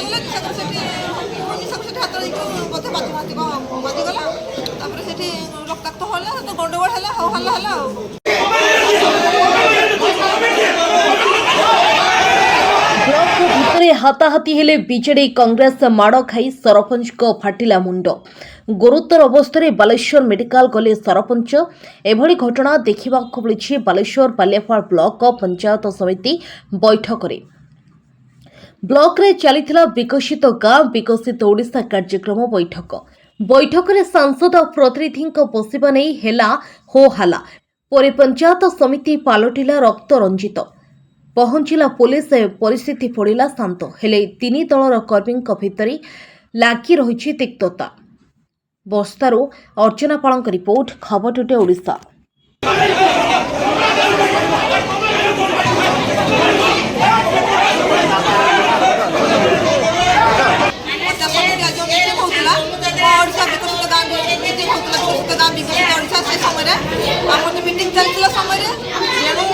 ପଚିଗଲେ ନିଶାକର ସେଠି ହାତ ଦେଇକି ବୋଧେ ବାଜିଗଲା। ତାପରେ ସେଠି ରକ୍ତାକ୍ତ ହେଲା, ତ ଗଣ୍ଡଗୋଳ ହେଲା, ହଉ ହଲ୍ଲା ହେଲା ଆଉ। ବ୍ଲକ ଭିତରେ ହାତାହାତି ହେଲେ ବିଜେଡି କଂଗ୍ରେସ ମାଡ଼ ଖାଇ ସରପଞ୍ଚଙ୍କ ଫାଟିଲା ମୁଣ୍ଡ। ଗୁରୁତର ଅବସ୍ଥାରେ ବାଲେଶ୍ୱର ମେଡିକାଲ ଗଲେ ସରପଞ୍ଚ। ଏଭଳି ଘଟଣା ଦେଖିବାକୁ ମିଳିଛି ବାଲେଶ୍ୱର ବାଲିଆପାଳ ବ୍ଲକ ପଞ୍ଚାୟତ ସମିତି ବୈଠକରେ। ବ୍ଲକରେ ଚାଲିଥିଲା ବିକଶିତ ଗାଁ ବିକଶିତ ଓଡ଼ିଶା କାର୍ଯ୍ୟକ୍ରମ ବୈଠକ। ବୈଠକରେ ସାଂସଦ ପ୍ରତିନିଧିଙ୍କ ବସିବା ନେଇ ହେଲା ହୋ ହାଲା। ପରେ ପଞ୍ଚାୟତ ସମିତି ପାଲଟିଲା ରକ୍ତ ରଞ୍ଜିତ। ପହଞ୍ଚିଲା ପୁଲିସ, ପରିସ୍ଥିତି ପଡ଼ିଲା ଶାନ୍ତ। ହେଲେ ତିନି ଦଳର କର୍ମୀଙ୍କ ଭିତରେ ଲାଗି ରହିଛି ତିକ୍ତତା। ବସ୍ତାରୁ ଅର୍ଚ୍ଚନା ପାଳଙ୍କ ରିପୋର୍ଟ, ଖବର ଟୁଡେ ଓଡ଼ିଶା। ଓଡ଼ିଶା ବିକଶିତ ଗାଁ ମିଟିଂ ହେଉଥିଲା, ବିକଶିତ ଗାଁ ବିକଶିତ ଓଡ଼ିଶା ସେ ସମୟରେ ଆମର ମିଟିଂ ଚାଲିଥିଲା ସମୟରେ ତେଣୁ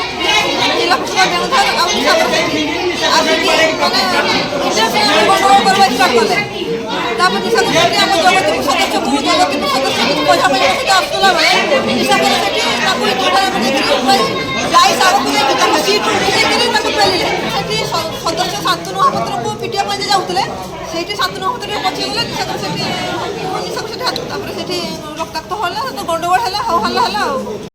ଜିଲ୍ଲା ପରିଷଦ ବେଣୁଧର ଆଉ ନିଶାକର ସେଠି ଆସିକି ମାନେ ଗଣ୍ଡଗୋଳ କରିବା ଷ୍ଟାର୍ଟ କଲେ। ତାପରେ ନିଶାକର ସେଠି ଆମ ଜଗତପୁର ସଦସ୍ୟକୁ ପଇସା ମିଳିବା ସେଠି ଆସୁଥିଲା ବେଳେ ନିଶାକର ସେଠି ତାକୁ ଯାଇ ସାରକୁ ଯାଇକି ତାକୁ ସିଟ୍ ଉଠେଇକିରି ତାକୁ ପେଲିଲେ। ସେଠି ସଦସ୍ୟ ଶାନ୍ତନୁ ମହାପାତ୍ରକୁ ପିଟିବା ପାଇଁ ଯାଉଥିଲେ, ସେଇଠି ଶାନ୍ତନୁ ମହାପାତ୍ର ପଚିଗଲେ ନିଶାକର ସେଠି ତାପରେ ସେଠି ରକ୍ତାକ୍ତ ହେଲା, ତ ଗଣ୍ଡଗୋଳ ହେଲା, ହଉ ହଲ୍ଲା ହେଲା ଆଉ।